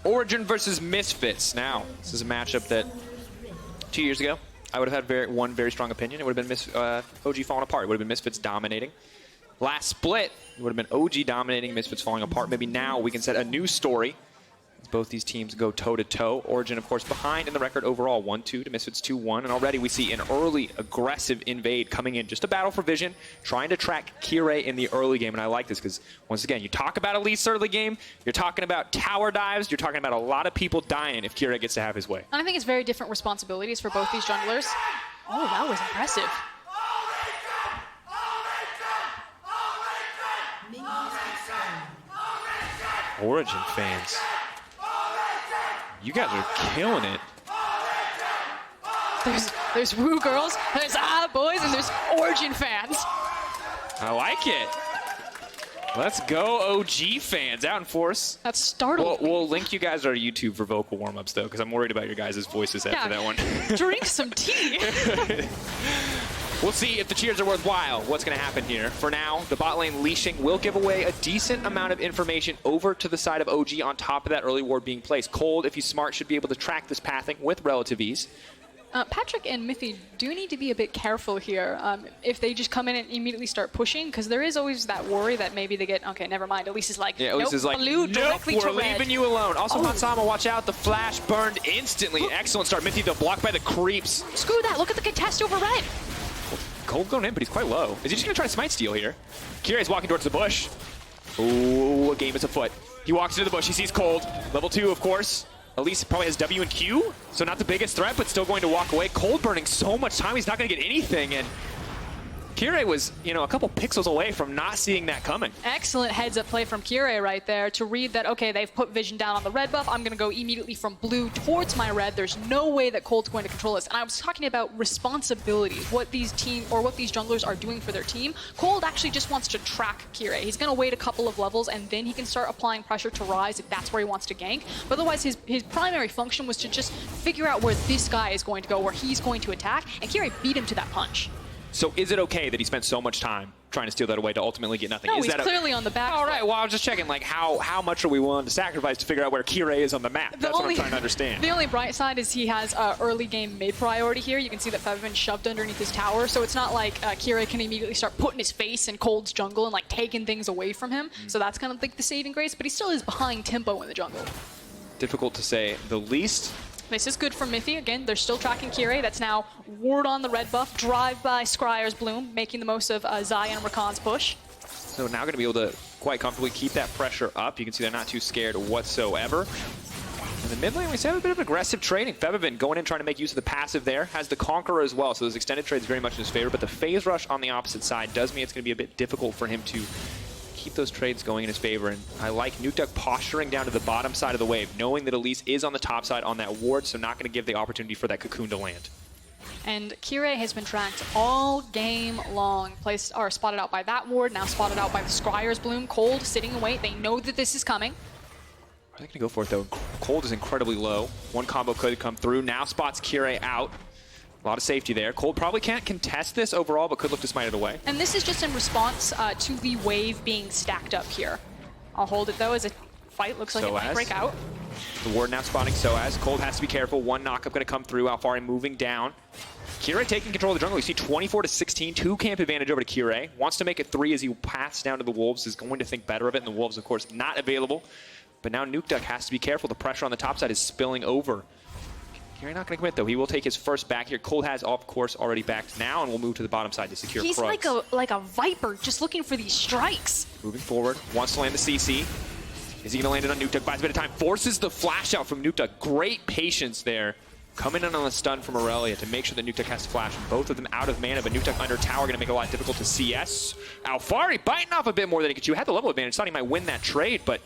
Origen versus Misfits. Now, this is a matchup that 2 years ago, I would have had one very strong opinion. It would have been OG falling apart. It would have been Misfits dominating. Last split, it would have been OG dominating, Misfits falling apart. Maybe now we can set a new story. Both these teams go toe-to-toe. Origen, of course, behind in the record overall, 1-2 to Misfits 2-1. And already we see an early, aggressive invade coming in. Just a battle for vision, trying to track Kirei in the early game. And I like this because, once again, you talk about Elise early game, you're talking about tower dives, you're talking about a lot of people dying if Kirei gets to have his way. And I think it's very different responsibilities for both these junglers. Oh, that was impressive. Origen fans. You guys are killing it. There's Woo girls, there's boys, and there's Origen fans. I like it. Let's go, OG fans, out in force. That's startling. We'll link you guys to our YouTube for vocal warm-ups, though, because I'm worried about your guys' voices after that one. Drink some tea. We'll see if the cheers are worthwhile. What's going to happen here? For now, the bot lane leashing will give away a decent amount of information over to the side of OG on top of that early ward being placed. Kold, if he's smart, should be able to track this pathing with relative ease. Patrik and Mithy do need to be a bit careful here if they just come in and immediately start pushing, because there is always that worry that maybe they get, okay, never mind. Elise is like, yeah, Elise is like, blue nope, we're leaving you alone. Also, Hansama, watch out. The flash burned instantly. Excellent start. Mithy, though, blocked by the creeps. Screw that. Look at the contest over red. Kold going in, but he's quite low. Is he just going to try to smite steal here? Kirei's walking towards the bush. Ooh, a game is afoot. He walks into the bush. He sees Kold. Level 2, of course. Elise probably has W and Q, so not the biggest threat, but still going to walk away. Kold burning so much time, he's not going to get anything, and Kirei was, a couple pixels away from not seeing that coming. Excellent heads-up play from Kirei right there to read that, okay, they've put vision down on the red buff. I'm going to go immediately from blue towards my red. There's no way that Kold's going to control this. And I was talking about responsibilities, what these junglers are doing for their team. Kold actually just wants to track Kirei. He's going to wait a couple of levels, and then he can start applying pressure to Ryze if that's where he wants to gank. But otherwise, his primary function was to just figure out where this guy is going to go, where he's going to attack, and Kirei beat him to that punch. So is it okay that he spent so much time trying to steal that away to ultimately get nothing? No, is he's that clearly on the back All foot. right, well, I was just checking, like, how much are we willing to sacrifice to figure out where Kirei is on the map? That's what I'm trying to understand. The only bright side is he has early game mid priority here. You can see that Febiven shoved underneath his tower, so it's not like Kirei can immediately start putting his face in Kold's jungle and like taking things away from him. So that's kind of like the saving grace, but he still is behind tempo in the jungle. Difficult to say the least. This is good for Mithy. Again, they're still tracking Kirei. That's now ward on the red buff, drive by Scryer's Bloom, making the most of Xayah and Rakan's push. So now going to be able to quite comfortably keep that pressure up. You can see they're not too scared whatsoever. In the mid lane, we see a bit of aggressive trading. Febiven going in, trying to make use of the passive there. Has the Conqueror as well, so those extended trades very much in his favor. But the phase rush on the opposite side does mean it's going to be a bit difficult for him to keep those trades going in his favor. And I like Nukeduck posturing down to the bottom side of the wave, knowing that Elise is on the top side on that ward, so not going to give the opportunity for that cocoon to land. And Kirei has been tracked all game long. Spotted out by that ward, now spotted out by the Scryer's Bloom. Kold sitting away. They know that this is coming. Are they going to go for it, though? Kold is incredibly low. One combo could come through. Now spots Kirei out. A lot of safety there. Kold probably can't contest this overall, but could look to smite it away. And this is just in response to the wave being stacked up here. I'll hold it, though, as a fight looks like it might break out. The ward now spotting sOAZ. Kold has to be careful. One knockup going to come through. Alphari moving down. Kirei taking control of the jungle. You see 24-16, 2 camp advantage over to Kirei. Wants to make it 3 as he paths down to the Wolves. Is going to think better of it, and the Wolves, of course, not available. But now Nukeduck has to be careful. The pressure on the top side is spilling over. Kirei not going to commit, though. He will take his first back here. Kold has, of course, already backed now, and we'll move to the bottom side to secure He's Krugs. like a viper, just looking for these strikes. Moving forward, wants to land the CC. Is he going to land it on Nukeduck? Buys a bit of time. Forces the flash out from Nukeduck. Great patience there. Coming in on a stun from Irelia to make sure that Nukeduck has to flash. Both of them out of mana, but Nukeduck under tower going to make it a lot difficult to CS. Alphari biting off a bit more than he could chew. Had the level advantage. Thought he might win that trade, but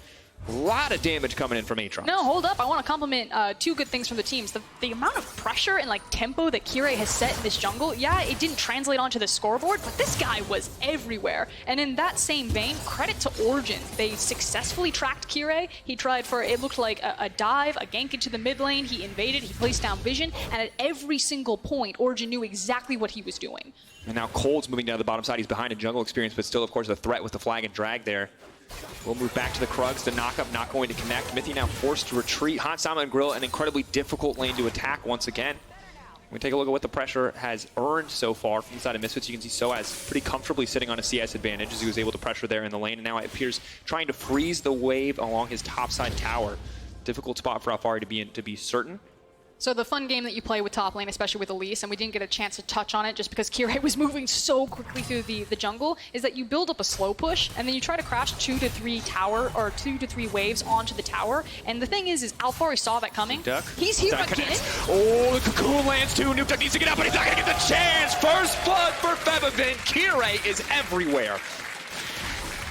a lot of damage coming in from Aatrox. No, hold up. I want to compliment 2 good things from the teams. The amount of pressure and like tempo that Kirei has set in this jungle, yeah, it didn't translate onto the scoreboard, but this guy was everywhere. And in that same vein, credit to Origen. They successfully tracked Kirei. He tried for, it looked like a dive, a gank into the mid lane. He invaded, he placed down vision, and at every single point, Origen knew exactly what he was doing. And now Kold's moving down to the bottom side. He's behind in jungle experience, but still, of course, a threat with the flag and drag there. We'll move back to the Krugs. The knockup not going to connect. Mithy now forced to retreat. Hansama and Gorilla, an incredibly difficult lane to attack once again. When we take a look at what the pressure has earned so far from the side of Misfits, you can see sOAZ pretty comfortably sitting on a CS advantage as he was able to pressure there in the lane, and now it appears trying to freeze the wave along his topside tower. Difficult spot for Alphari to be certain. So the fun game that you play with top lane, especially with Elise, and we didn't get a chance to touch on it just because Kirei was moving so quickly through the jungle, is that you build up a slow push, and then you try to crash 2 to 3 tower, or 2 to 3 waves onto the tower. And the thing is Alphari saw that coming. Nukeduck. He's here again. Connects. Oh, the cocoon lands too. Nukeduck needs to get out, but he's not going to get the chance. First blood for Febiven. Kirei is everywhere.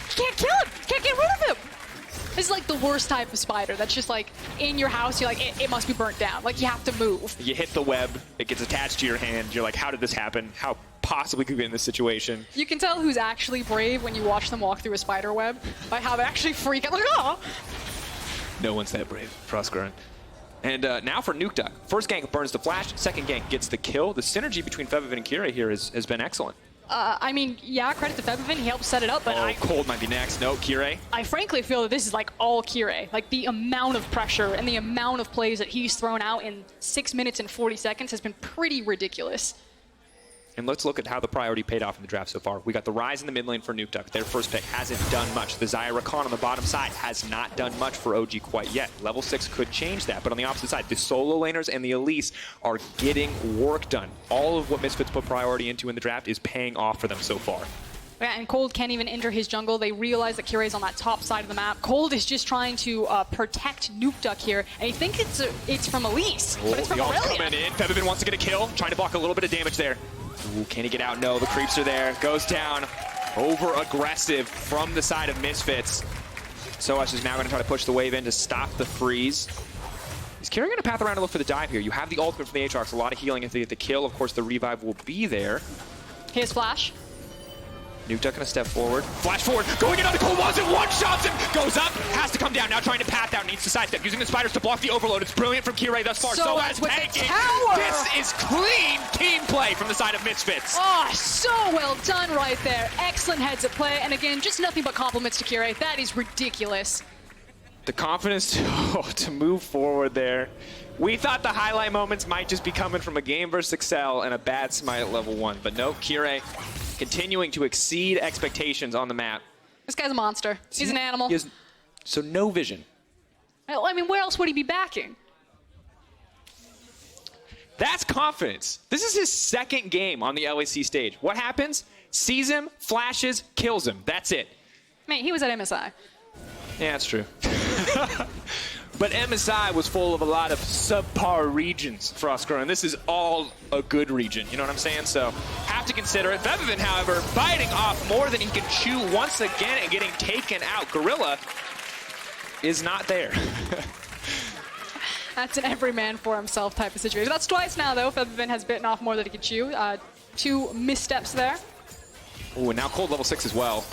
You can't kill him. You can't get rid of him. This is like the worst type of spider that's just like in your house, you're like, it must be burnt down. Like, you have to move. You hit the web, it gets attached to your hand. You're like, how did this happen? How possibly could we be in this situation? You can tell who's actually brave when you watch them walk through a spider web by how they actually freak out. Like, oh! No one's that brave. Frostgurn. And now for Nukeduck. First gank burns the flash, second gank gets the kill. The synergy between Febiven and Kirei here has been excellent. I mean, yeah, credit to Febiven, he helped set it up, but Kold might be next. No, Kirei. I frankly feel that this is like all Kirei. Like, the amount of pressure and the amount of plays that he's thrown out in 6 minutes and 40 seconds has been pretty ridiculous. And let's look at how the priority paid off in the draft so far. We got the Ryze in the mid lane for Nukeduck. Their first pick hasn't done much. The Xayah Rakan on the bottom side has not done much for OG quite yet. Level 6 could change that, but on the opposite side, the solo laners and the Elise are getting work done. All of what Misfits put priority into in the draft is paying off for them so far. Yeah, and Kold can't even enter his jungle. They realize that Kirei's on that top side of the map. Kold is just trying to protect Nukeduck here, and he thinks it's from Elise, but it's from Irelia. Coming in. Febiven wants to get a kill, trying to block a little bit of damage there. Ooh, can he get out? No, the creeps are there. Goes down. Over-aggressive from the side of Misfits. sOAZ is now going to try to push the wave in to stop the freeze. Is Kirei going to path around and look for the dive here? You have the ultimate from the Aatrox. A lot of healing if they get the kill. Of course, the revive will be there. Here's Flash. Nukeduck gonna step forward. Flash forward, going in on the Kold, wants it, one-shots him, goes up, has to come down, now trying to path out, needs to sidestep, using the spiders to block the overload. It's brilliant from Kirei thus far. sOAZ with tanking. the tower! This is clean team play from the side of Misfits. Oh, so well done right there. Excellent heads at play, and again, just nothing but compliments to Kirei. That is ridiculous. The confidence to move forward there. We thought the highlight moments might just be coming from a game versus Excel and a bad smite at level 1, but no, Kirei continuing to exceed expectations on the map. This guy's a monster. He's an animal. So no vision. I mean, where else would he be backing? That's confidence. This is his second game on the LEC stage. What happens? Sees him, flashes, kills him. That's it. Man, he was at MSI. Yeah, that's true. But MSI was full of a lot of subpar regions, Frostgurn, and this is all a good region, you know what I'm saying? So, have to consider it. Febiven, however, biting off more than he can chew once again and getting taken out. Gorilla is not there. That's an every man for himself type of situation. That's twice now, though. Febiven has bitten off more than he can chew. 2 missteps there. Ooh, and now Kold level 6 as well.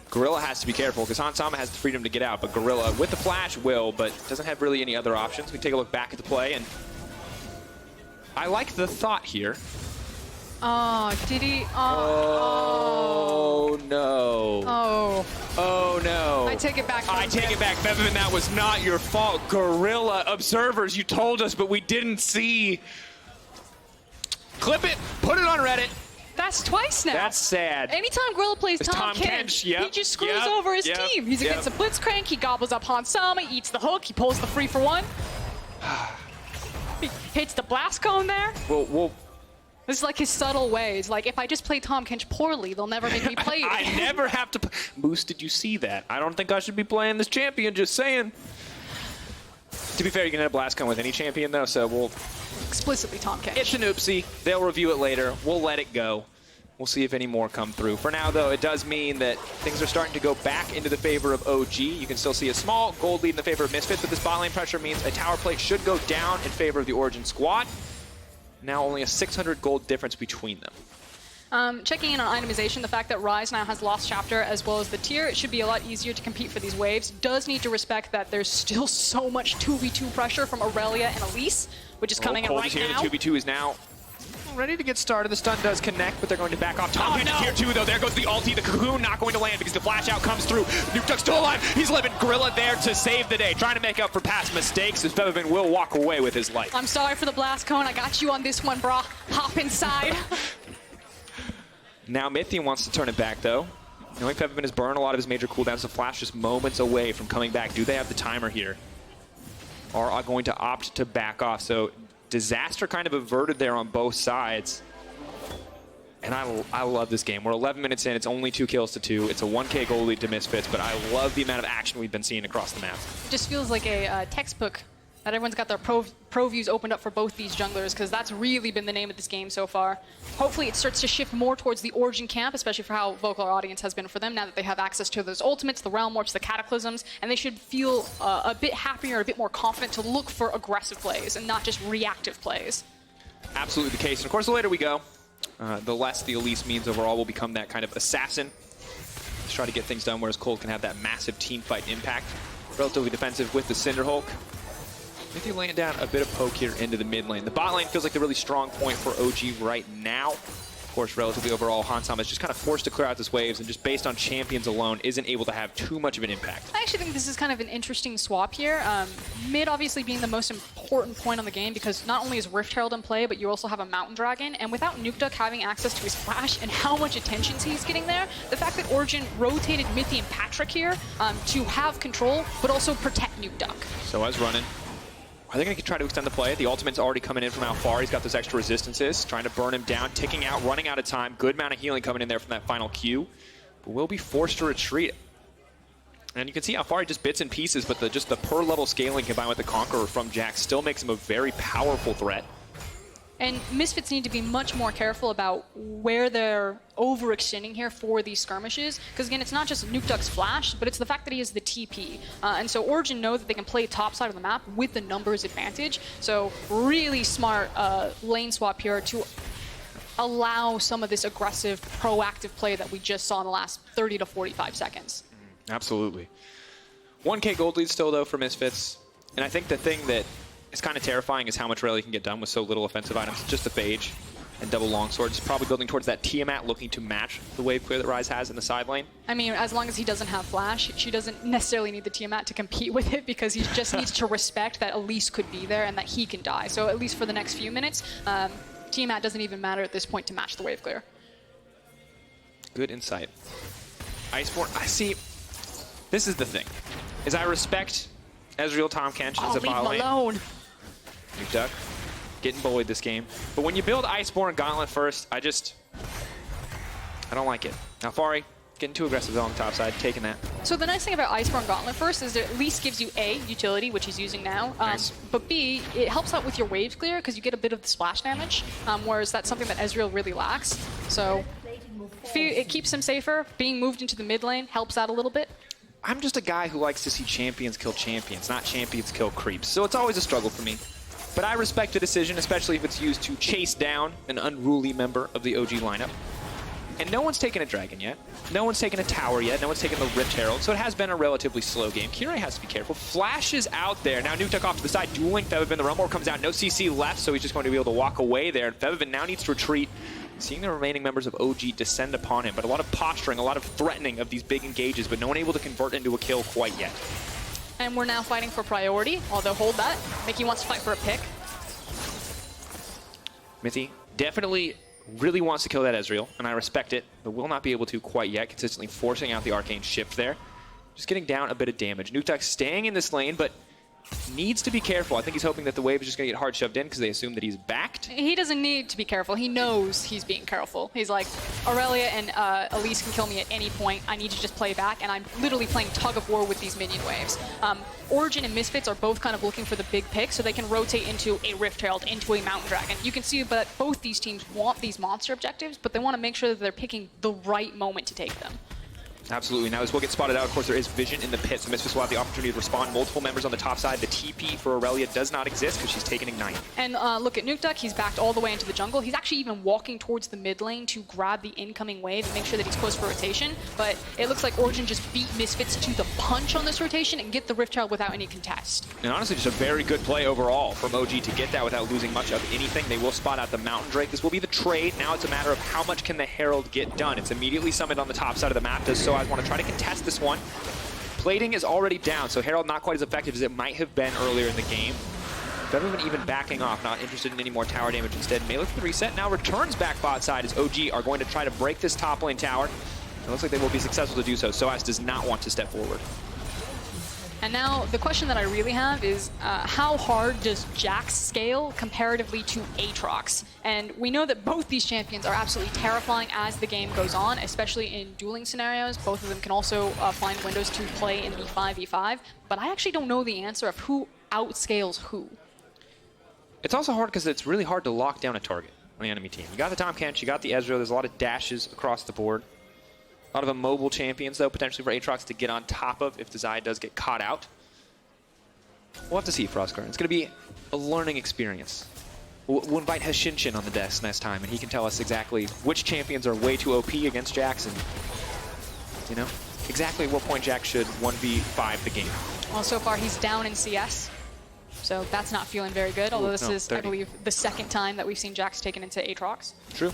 Gorilla has to be careful because Hansama has the freedom to get out, but Gorilla with the flash will, but doesn't have really any other options. We take a look back at the play, and I like the thought here. Oh, did he? Oh, no. Oh. Oh, no. I take it back. I take it back. Febiven, that was not your fault. Gorilla observers, you told us, but we didn't see. Clip it, put it on Reddit. That's twice now. That's sad. Anytime Gorilla plays It's Tahm Kench, he just screws over his team. He's against a Blitzcrank, he gobbles up Hansama, eats the hook, he pulls the 3-for-1. He hits the blast cone there. Well, this is like his subtle ways. Like, if I just play Tahm Kench poorly, they'll never make me play it. I never have to. Moose, did you see that? I don't think I should be playing this champion, just saying. To be fair, you can hit a blast cone with any champion, though, so we'll. Explicitly Tahm Kench. It's an oopsie. They'll review it later. We'll let it go. We'll see if any more come through. For now, though, it does mean that things are starting to go back into the favor of OG. You can still see a small gold lead in the favor of Misfits, but this bot lane pressure means a tower plate should go down in favor of the Origen squad. Now only a 600 gold difference between them. Checking in on itemization, the fact that Ryze now has Lost Chapter as well as the tier, it should be a lot easier to compete for these waves. Does need to respect that there's still so much 2v2 pressure from Irelia and Elise, which is coming in right now. The 2v2 is now ready to get started. The stun does connect, but they're going to back off. Tahm into tier 2, though. There goes the ulti. The cocoon not going to land because the flash out comes through. Nukeduck still alive. He's living. Gorilla there to save the day, trying to make up for past mistakes as Febiven will walk away with his life. I'm sorry for the blast cone. I got you on this one, brah. Hop inside. Now Mithy wants to turn it back, though. Knowing Febiven has burned a lot of his major cooldowns, the flash just moments away from coming back. Do they have the timer here? Or are going to opt to back off? So disaster kind of averted there on both sides. And I love this game. We're 11 minutes in. It's only 2 kills to 2. It's a 1K goal lead to Misfits, but I love the amount of action we've been seeing across the map. It just feels like a textbook that everyone's got their pro views opened up for both these junglers, because that's really been the name of this game so far. Hopefully it starts to shift more towards the Origen camp, especially for how vocal our audience has been for them now that they have access to those ultimates, the Realm Warps, the Cataclysms, and they should feel a bit happier, a bit more confident to look for aggressive plays and not just reactive plays. Absolutely the case. And of course, the later we go, the less the Elise means overall will become that kind of assassin. Let's try to get things done, whereas Kold can have that massive team fight impact. Relatively defensive with the Cinderhulk. Mithy laying down a bit of poke here into the mid lane. The bot lane feels like the really strong point for OG right now. Of course, relatively overall, Hansam is just kind of forced to clear out his waves and just based on champions alone isn't able to have too much of an impact. I actually think this is kind of an interesting swap here. Mid obviously being the most important point on the game because not only is Rift Herald in play, but you also have a Mountain Dragon. And without Nukeduck having access to his flash and how much attention he's getting there, the fact that Origen rotated Mithy and Patrik here to have control, but also protect Nukeduck. sOAZ running. Are they going to try to extend the play? The ultimate's already coming in from Alphari. He's got those extra resistances, trying to burn him down, ticking out, running out of time. Good amount of healing coming in there from that final Q. But will be forced to retreat. And you can see Alphari just bits and pieces, but just the per-level scaling combined with the Conqueror from Jax still makes him a very powerful threat. And Misfits need to be much more careful about where they're overextending here for these skirmishes. Because again, it's not just Nukeduck's flash, but it's the fact that he has the TP. And so Origen know that they can play top side of the map with the numbers advantage. So really smart lane swap here to allow some of this aggressive, proactive play that we just saw in the last 30 to 45 seconds. Absolutely. 1K gold lead still, though, for Misfits. And I think the thing that is kind of terrifying is how much Irelia can get done with so little offensive items. Just the Phage and double longsword. Just probably building towards that Tiamat, looking to match the wave clear that Ryze has in the side lane. I mean, as long as he doesn't have flash, she doesn't necessarily need the Tiamat to compete with it because he just needs to respect that Elise could be there and that he can die. So at least for the next few minutes, Tiamat doesn't even matter at this point to match the wave clear. Good insight. Iceborne, I see. This is the thing, is I respect Ezreal, Tahm, Kench as a bot lane. Leave him alone. Nukeduck getting bullied this game. But when you build Iceborne Gauntlet first, I don't like it. Alphari getting too aggressive on the top side, taking that. So the nice thing about Iceborne Gauntlet first is it at least gives you A, utility, which he's using now, nice. But B, it helps out with your wave clear because you get a bit of the splash damage, whereas that's something that Ezreal really lacks. So it keeps him safer. Being moved into the mid lane helps out a little bit. I'm just a guy who likes to see champions kill champions, not champions kill creeps. So it's always a struggle for me. But I respect the decision, especially if it's used to chase down an unruly member of the OG lineup. And no one's taken a dragon yet. No one's taken a tower yet. No one's taken the Rift Herald. So it has been a relatively slow game. Kirei has to be careful. Flash is out there. Now Nukeduck off to the side, dueling Febiven. The Rumble comes out. No CC left, so he's just going to be able to walk away there. And Febiven now needs to retreat. Seeing the remaining members of OG descend upon him, but a lot of posturing, a lot of threatening of these big engages, but no one able to convert into a kill quite yet. And we're now fighting for priority, although hold that. Mickey wants to fight for a pick. Mithy definitely really wants to kill that Ezreal, and I respect it, but will not be able to quite yet, consistently forcing out the arcane shift there. Just getting down a bit of damage. Nukeduck staying in this lane, but needs to be careful. I think he's hoping that the wave is just going to get hard shoved in because they assume that he's backed. He doesn't need to be careful. He knows he's being careful. He's like, Irelia and Elise can kill me at any point. I need to just play back, and I'm literally playing tug of war with these minion waves. Origen and Misfits are both kind of looking for the big pick, so they can rotate into a Rift Herald, into a Mountain Dragon. You can see that both these teams want these monster objectives, but they want to make sure that they're picking the right moment to take them. Absolutely. Now as we'll get spotted out, of course, there is vision in the pit, so Misfits will have the opportunity to respond. Multiple members on the top side. The TP for Irelia does not exist because she's taken Ignite. And look at Nukeduck. He's backed all the way into the jungle. He's actually even walking towards the mid lane to grab the incoming wave and make sure that he's close for rotation. But it looks like Origen just beat Misfits to the punch on this rotation and get the Rift Child without any contest. And honestly, just a very good play overall from OG to get that without losing much of anything. They will spot out the Mountain Drake. This will be the trade. Now it's a matter of how much can the Herald get done. It's immediately summoned on the top side of the map. Does sOAZ want to try to contest this one? Plating is already down, so Herald not quite as effective as it might have been earlier in the game. Febiven even backing off, not interested in any more tower damage. Instead, Melee for the reset now returns back bot side as OG are going to try to break this top lane tower. It looks like they will be successful to do so. sOAZ does not want to step forward. And now the question that I really have is how hard does Jax scale comparatively to Aatrox? And we know that both these champions are absolutely terrifying as the game goes on, especially in dueling scenarios. Both of them can also find windows to play in the 5v5, but I actually don't know the answer of who outscales who. It's also hard because it's really hard to lock down a target on the enemy team. You got the Tahm Kench, you got the Ezreal, there's a lot of dashes across the board. A lot of immobile champions, though, potentially for Aatrox to get on top of if the Xayah does get caught out. We'll have to see, Frostguard. It's going to be a learning experience. We'll invite Hashinshin on the desk next time, and he can tell us exactly which champions are way too OP against Jax, and, you know, exactly at what point Jax should 1v5 the game. Well, so far he's down in CS, so that's not feeling very good, although this is, 30. I believe, the second time that we've seen Jax taken into Aatrox. True.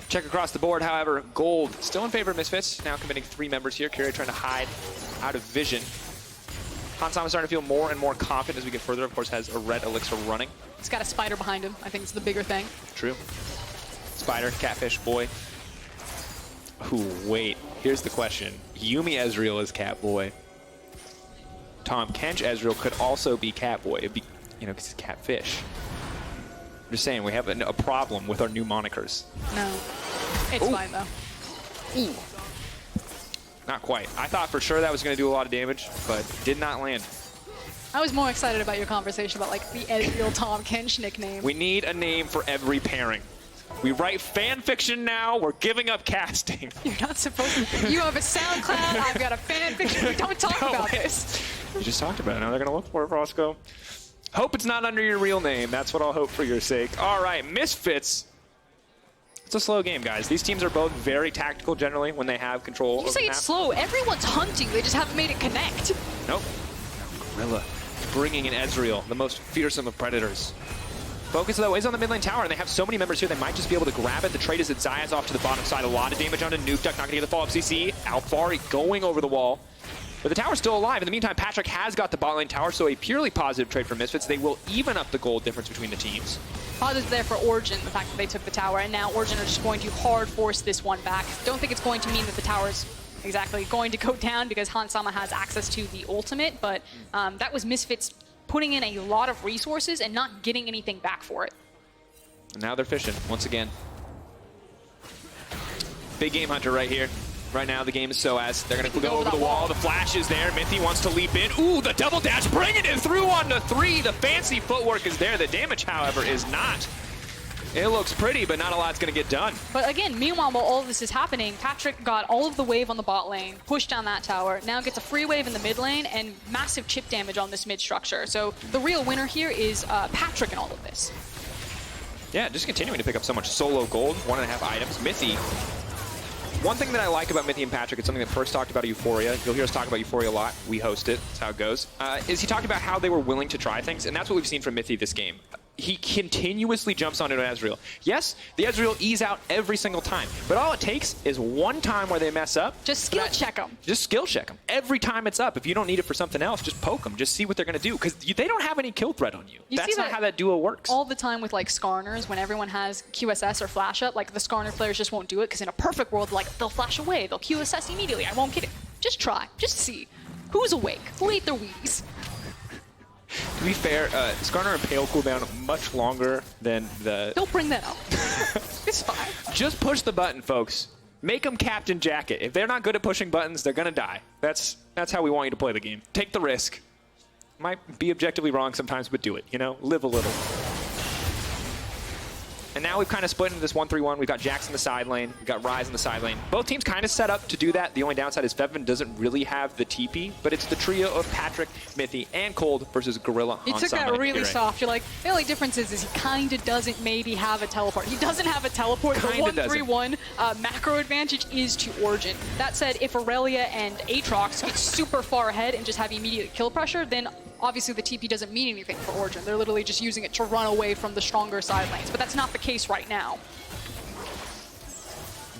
Check across the board, however, Gold still in favor of Misfits, now committing 3 members here. Kirei trying to hide out of vision. Hansam is starting to feel more and more confident as we get further. Of course, has a red elixir running. He's got a spider behind him. I think it's the bigger thing. True. Spider, catfish, boy. Ooh, wait. Here's the question. Yuumi Ezreal is Catboy. Tahm Kench Ezreal could also be Catboy. It'd be, you know, because it's catfish. I'm just saying, we have a problem with our new monikers. No. It's fine, though. Ooh. Not quite. I thought for sure that was going to do a lot of damage, but did not land. I was more excited about your conversation about, like, the Ezreal Tahm Kench nickname. We need a name for every pairing. We write fan fiction now. We're giving up casting. You're not supposed to. You have a SoundCloud. I've got a fan fiction. We don't talk about this. You just talked about it. Now they're going to look for it, Roscoe. Hope it's not under your real name. That's what I'll hope for your sake. All right, Misfits. It's a slow game, guys. These teams are both very tactical generally when they have control. You say it's slow. Everyone's hunting. They just haven't made it connect. Nope. Gorilla bringing in Ezreal, the most fearsome of predators. Focus, though, is on the mid lane tower, and they have so many members here, they might just be able to grab it. The trade is that Xayah's off to the bottom side. A lot of damage onto Nukeduck, not going to get the follow-up CC. Alphari going over the wall. But the tower's still alive. In the meantime, Patrik has got the bot lane tower, so a purely positive trade for Misfits. They will even up the gold difference between the teams. Positive there for Origen, the fact that they took the tower, and now Origen are just going to hard force this one back. Don't think it's going to mean that the tower's exactly going to go down because Hansama has access to the ultimate, but that was Misfits putting in a lot of resources and not getting anything back for it. And now they're fishing once again. Big game hunter right here. Right now, the game is sOAZ. They're going to go over the wall. The flash is there. Mithy wants to leap in. Ooh, the double dash, bringing it through onto 3. The fancy footwork is there. The damage, however, is not. It looks pretty, but not a lot's going to get done. But again, meanwhile, while all of this is happening, Patrik got all of the wave on the bot lane, pushed down that tower, now gets a free wave in the mid lane, and massive chip damage on this mid structure. So the real winner here is Patrik in all of this. Yeah, just continuing to pick up so much solo gold. 1.5 items. Mithy. One thing that I like about Mithy and Patrik, it's something that first talked about at Euphoria. You'll hear us talk about Euphoria a lot. We host it. That's how it goes. Is he talked about how they were willing to try things, and that's what we've seen from Mithy this game. He continuously jumps onto Ezreal. Yes, the Ezreal ease out every single time, but all it takes is one time where they mess up. Just skill check them. Just skill check them. Every time it's up. If you don't need it for something else, just poke them. Just see what they're going to do, because they don't have any kill threat on you. That's not how that duo works. All the time with like Skarners, when everyone has QSS or flash up, like the Skarner players just won't do it, because in a perfect world, like they'll flash away, they'll QSS immediately. I won't get it. Just try. Just see. Who's awake? Who ate their Wheaties? To be fair, Skarner and Pale cooldown much longer than the... Don't bring that up. It's fine. Just push the button, folks. Make them Captain Jacket. If they're not good at pushing buttons, they're going to die. That's how we want you to play the game. Take the risk. Might be objectively wrong sometimes, but do it, you know? Live a little. And now we've kind of split into this 1-3-1. We've got Jax in the side lane. We've got Ryze in the side lane. Both teams kind of set up to do that. The only downside is Febiven doesn't really have the TP, but it's the trio of Patrik, Mithy, and Kold versus Gorilla. You took that really soft. You're like, the only difference is he kind of doesn't maybe have a teleport. He doesn't have a teleport. The 1-3-1 macro advantage is to Origen. That said, if Irelia and Aatrox get super far ahead and just have immediate kill pressure, then obviously the TP doesn't mean anything for Origen. They're literally just using it to run away from the stronger side lanes. But that's not the case right now.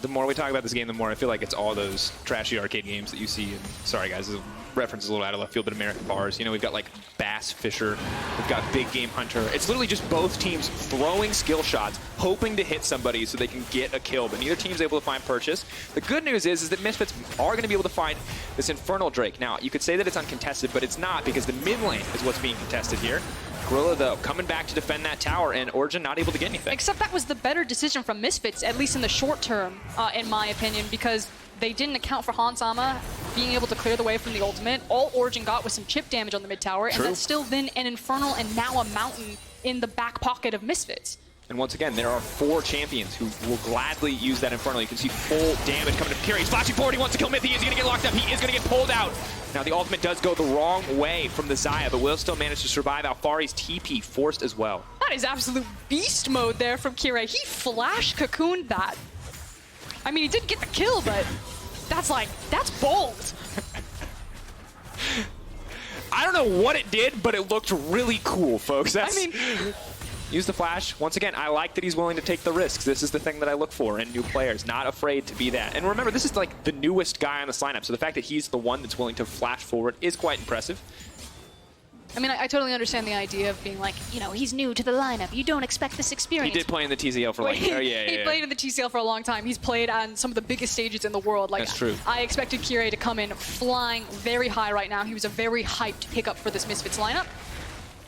The more we talk about this game, the more I feel like it's all those trashy arcade games that you see. And sorry, guys, this reference is a little out of left field, but American bars. You know, we've got like Bass Fisher, we've got Big Game Hunter. It's literally just both teams throwing skill shots, hoping to hit somebody so they can get a kill, but neither team's able to find purchase. The good news is that Misfits are going to be able to find this Infernal Drake. Now, you could say that it's uncontested, but it's not, because the mid lane is what's being contested here. Gorilla, though, coming back to defend that tower, and Origen not able to get anything. Except that was the better decision from Misfits, at least in the short term, in my opinion, because they didn't account for Hansama being able to clear the way from the ultimate. All Origen got was some chip damage on the mid tower, and that's still then an Infernal and now a Mountain in the back pocket of Misfits. And once again, there are 4 champions who will gladly use that Infernal. You can see full damage coming to Kirei. He's flashing forward. He wants to kill Mithy. Is he going to get locked up? He is going to get pulled out. Now, the ultimate does go the wrong way from the Xayah, but will still manage to survive. Alphari's TP forced as well. That is absolute beast mode there from Kirei. He flash cocooned that. I mean, he did get the kill, but that's bold. I don't know what it did, but it looked really cool, folks. Use the flash. Once again, I like that he's willing to take the risks. This is the thing that I look for in new players, not afraid to be that. And remember, this is like the newest guy on this lineup, so the fact that he's the one that's willing to flash forward is quite impressive. I mean, I totally understand the idea of being like, you know, he's new to the lineup. You don't expect this experience. He did play in the TCL for like, he played in the TCL for a long time. He's played on some of the biggest stages in the world. Like, that's true. I expected Kirei to come in flying very high right now. He was a very hyped pickup for this Misfits lineup.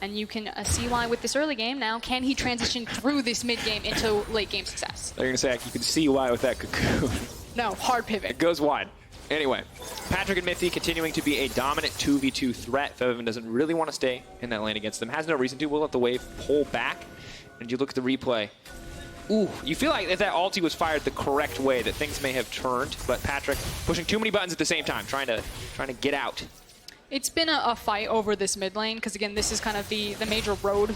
And you can see why with this early game now. Can he transition through this mid game into late game success? They're going to say, you can see why with that cocoon. No, hard pivot. It goes wide. Anyway, Patrik and Mithy continuing to be a dominant 2v2 threat. Febiven doesn't really want to stay in that lane against them. Has no reason to. We'll let the wave pull back. And you look at the replay. Ooh, you feel like if that ulti was fired the correct way, that things may have turned. But Patrik pushing too many buttons at the same time, trying to get out. It's been a fight over this mid lane, because again, this is kind of the major road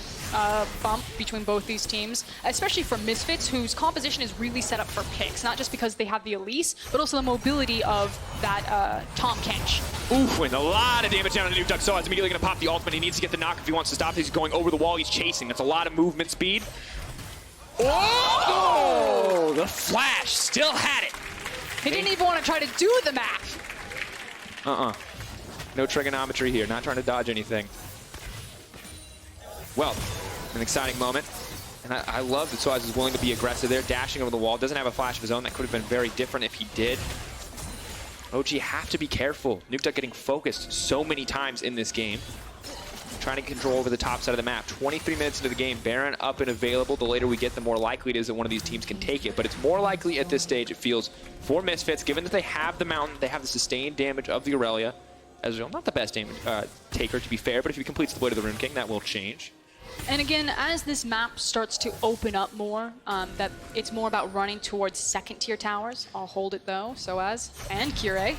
bump between both these teams, especially for Misfits, whose composition is really set up for picks, not just because they have the Elise, but also the mobility of that Tahm Kench. Ooh, and a lot of damage down on the Nukeduck. sOAZ immediately going to pop the ultimate. He needs to get the knock if he wants to stop. He's going over the wall. He's chasing. That's a lot of movement speed. Oh! The flash still had it. He didn't even want to try to do the math. No trigonometry here, not trying to dodge anything. Well, an exciting moment. And I love that sOAZ is willing to be aggressive there, dashing over the wall. Doesn't have a flash of his own. That could have been very different if he did. OG have to be careful. Nukeduck getting focused so many times in this game. Trying to control over the top side of the map. 23 minutes into the game, Baron up and available. The later we get, the more likely it is that one of these teams can take it. But it's more likely at this stage, it feels, for Misfits, given that they have the Mountain, they have the sustained damage of the Irelia. Ezreal, not the best damage taker, to be fair, but if he completes the Blade of the Rune King, that will change. And again, as this map starts to open up more, that it's more about running towards second-tier towers. I'll hold it, though, sOAZ and Kirei.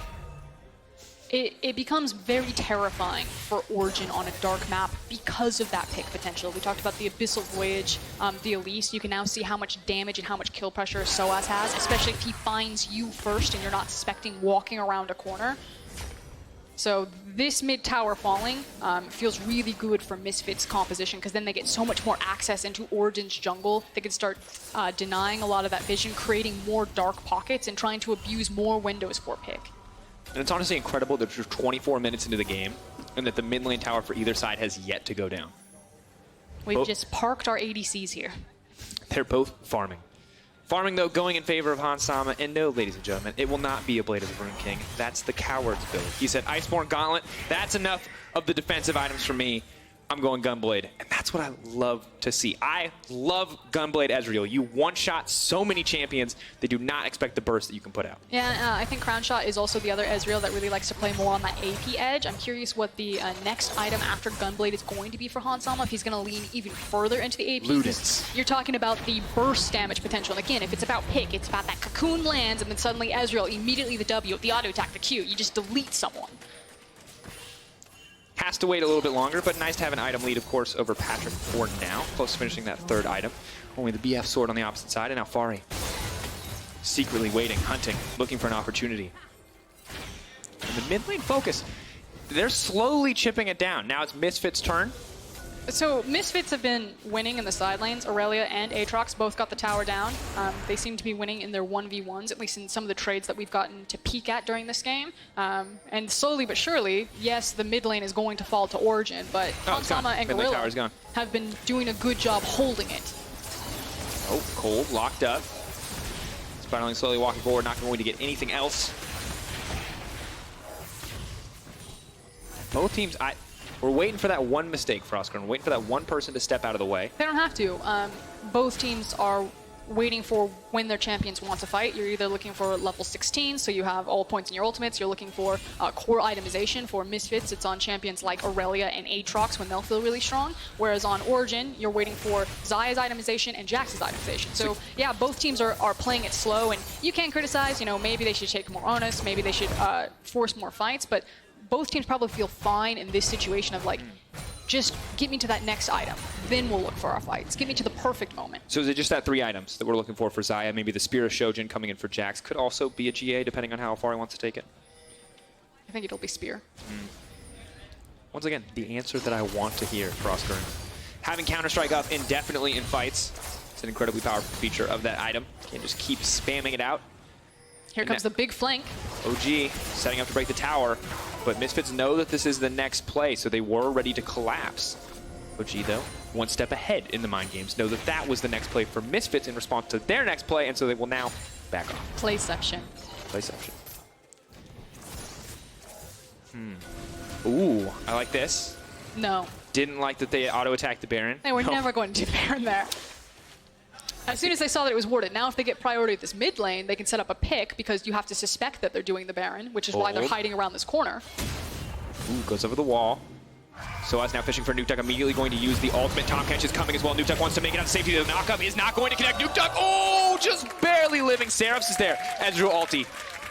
It becomes very terrifying for Origen on a dark map because of that pick potential. We talked about the Abyssal Voyage, the Elise. You can now see how much damage and how much kill pressure sOAZ has, especially if he finds you first and you're not suspecting walking around a corner. So this mid-tower falling feels really good for Misfits' composition, because then they get so much more access into Origen's jungle. They can start denying a lot of that vision, creating more dark pockets, and trying to abuse more windows for pick. And it's honestly incredible that we're 24 minutes into the game, and that the mid lane tower for either side has yet to go down. We've just parked our ADCs here. They're both farming. Farming, though, going in favor of Hansama, and no, ladies and gentlemen, it will not be a Blade of the Rune King. That's the Coward's build. He said, Iceborne Gauntlet, that's enough of the defensive items for me. I'm going Gunblade. And that's what I love to see. I love Gunblade Ezreal. You one-shot so many champions, they do not expect the burst that you can put out. Yeah, I think Crown Shot is also the other Ezreal that really likes to play more on that AP edge. I'm curious what the next item after Gunblade is going to be for Hansama, if he's going to lean even further into the AP. Ludens. You're talking about the burst damage potential. And again, if it's about pick, it's about that cocoon lands, and then suddenly Ezreal, immediately the W, the auto attack, the Q, you just delete someone. Has to wait a little bit longer, but nice to have an item lead, of course, over Patrik for now. Close to finishing that third item. Only the BF sword on the opposite side, and Alphari secretly waiting, hunting, looking for an opportunity. And the mid lane focus, they're slowly chipping it down. Now it's Misfits' turn. So Misfits have been winning in the side lanes. Irelia and Aatrox both got the tower down. They seem to be winning in their 1v1s, at least in some of the trades that we've gotten to peek at during this game. And slowly but surely, yes, the mid lane is going to fall to Origen, but Hansama and Gorilla have been doing a good job holding it. Oh, Kold locked up. Spiraling slowly walking forward, not going to get anything else. Both teams, we're waiting for that one mistake, Frostgreen. We're waiting for that one person to step out of the way. They don't have to. Both teams are waiting for when their champions want to fight. You're either looking for level 16, so you have all points in your ultimates. You're looking for core itemization. For Misfits, it's on champions like Irelia and Aatrox when they'll feel really strong. Whereas on Origen, you're waiting for Xayah's itemization and Jax's itemization. So yeah, both teams are playing it slow, and you can criticize, maybe they should take more onus, maybe they should force more fights, but both teams probably feel fine in this situation of like, just get me to that next item, then we'll look for our fights. Get me to the perfect moment. So is it just that 3 items that we're looking for Xayah? Maybe the Spear of Shojin coming in for Jax could also be a GA, depending on how Alphari wants to take it. I think it'll be Spear. Once again, the answer that I want to hear, Frostgreen. Having Counter-Strike up indefinitely in fights, it's an incredibly powerful feature of that item. You can just keep spamming it out. Here comes the big flank. OG setting up to break the tower, but Misfits know that this is the next play, so they were ready to collapse. OG, though, one step ahead in the mind games, know that that was the next play for Misfits in response to their next play, and so they will now back off. Playception. Playception. Ooh, I like this. No. Didn't like that they auto-attacked the Baron. They were never going to do Baron there. As soon as they saw that it was warded, now if they get priority at this mid lane, they can set up a pick because you have to suspect that they're doing the Baron, which is why they're hiding around this corner. Ooh, goes over the wall. sOAZ now fishing for Nukeduck, immediately going to use the ultimate. Tom Kench is coming as well. Nukeduck wants to make it out to safety. The knockup is not going to connect. Nukeduck, oh, just barely living. Seraphs is there. Ezreal ulti,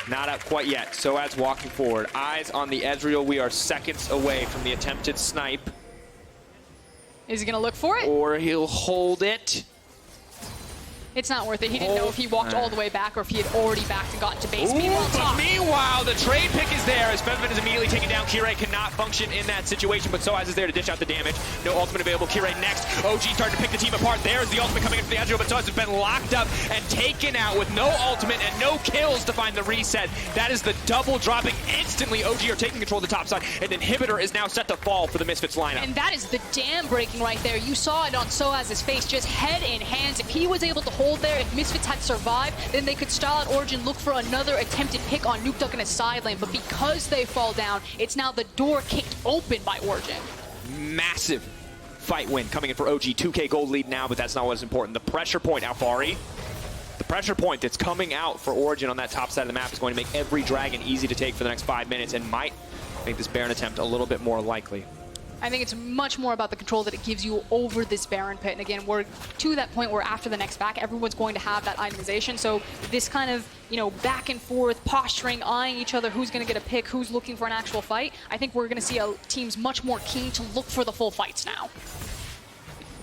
not up quite yet. sOAZ walking forward. Eyes on the Ezreal. We are seconds away from the attempted snipe. Is he going to look for it? Or he'll hold it. It's not worth it. He didn't know if he walked all the way back or if he had already backed and gotten to base. Meanwhile, the trade pick is there as Febiven is immediately taken down. Kirei cannot function in that situation, but sOAZ is there to dish out the damage. No ultimate available. Kirei next. OG starting to pick the team apart. There's the ultimate coming in for the Ezreal, but sOAZ has been locked up and taken out with no ultimate and no kills to find the reset. That is the double dropping instantly. OG are taking control of the top side. An inhibitor is now set to fall for the Misfits lineup. And that is the dam breaking right there. You saw it on sOAZ's face, just head in hands. If he was able to hold there, if Misfits had survived, then they could style out Origen, look for another attempted pick on Nukeduck in his side lane. But because they fall down, it's now the door kicked open by Origen. Massive fight win coming in for OG. 2K gold lead now, but that's not what's important. The pressure point, Alphari. The pressure point that's coming out for Origen on that top side of the map is going to make every dragon easy to take for the next 5 minutes and might make this Baron attempt a little bit more likely. I think it's much more about the control that it gives you over this Baron pit. And again, we're to that point where after the next back, everyone's going to have that itemization. So this kind of, back and forth, posturing, eyeing each other, who's going to get a pick, who's looking for an actual fight. I think we're going to see teams much more keen to look for the full fights now.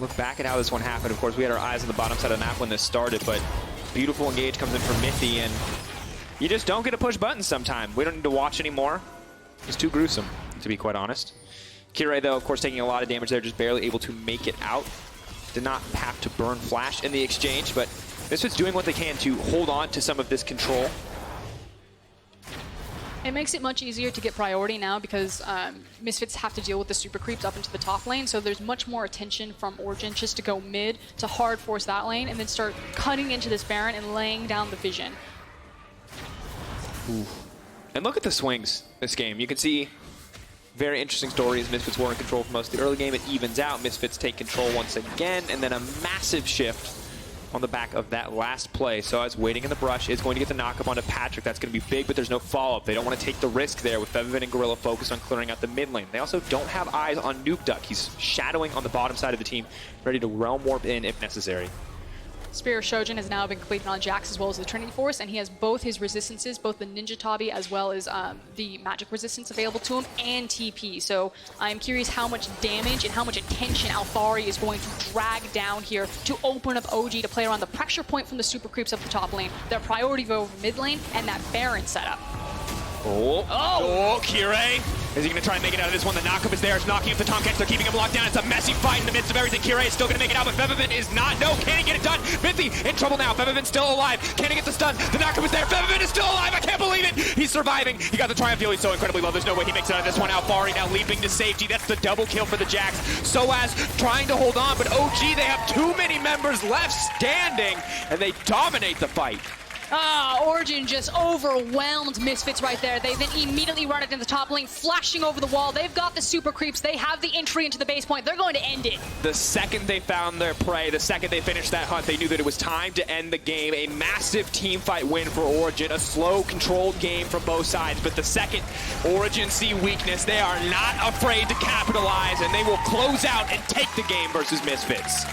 Look back at how this one happened. Of course, we had our eyes on the bottom side of the map when this started, but beautiful engage comes in for Mithy, and you just don't get to push buttons sometime. We don't need to watch anymore. It's too gruesome, to be quite honest. Kirei, though, of course, taking a lot of damage there, just barely able to make it out. Did not have to burn Flash in the exchange, but Misfits doing what they can to hold on to some of this control. It makes it much easier to get priority now because Misfits have to deal with the super creeps up into the top lane, so there's much more attention from Origen just to go mid to hard force that lane and then start cutting into this Baron and laying down the vision. Ooh. And look at the swings this game. You can see Very interesting story as Misfits were in control for most of the early game. It evens out. Misfits take control once again, and then a massive shift on the back of that last play. So as waiting in the brush is going to get the knock up onto Patrik. That's going to be big, but there's no follow-up. They don't want to take the risk there with Febiven and Gorilla focused on clearing out the mid lane. They also don't have eyes on Nukeduck. He's shadowing on the bottom side of the team, ready to realm warp in if necessary. Spear of Shojin has now been completed on Jax as well as the Trinity Force, and he has both his resistances, both the Ninja Tabi as well as the magic resistance available to him, and TP. So I'm curious how much damage and how much attention Alphari is going to drag down here to open up OG to play around the pressure point from the super creeps up the top lane, their priority over mid lane, and that Baron setup. Oh, Kirei. Is he going to try and make it out of this one? The knockup is there. It's knocking up the Tahm Kench. They're keeping him locked down. It's a messy fight in the midst of everything. Kirei is still going to make it out, but Febiven is not. No, can he get it done? Mithy in trouble now. Febiven's still alive. Can he get the stun? The knockup is there. Febiven is still alive. I can't believe it. He's surviving. He got the Triumph Heal. He's so incredibly low. There's no way he makes it out of this one. Alphari now leaping to safety. That's the double kill for the Jax. sOAZ trying to hold on, but OG, they have too many members left standing, and they dominate the fight. Origen just overwhelmed Misfits right there. They then immediately run it in the top lane, flashing over the wall. They've got the super creeps. They have the entry into the base point. They're going to end it. The second they found their prey, the second they finished that hunt, they knew that it was time to end the game. A massive team fight win for Origen. A slow, controlled game from both sides. But the second Origen see weakness, they are not afraid to capitalize, and they will close out and take the game versus Misfits.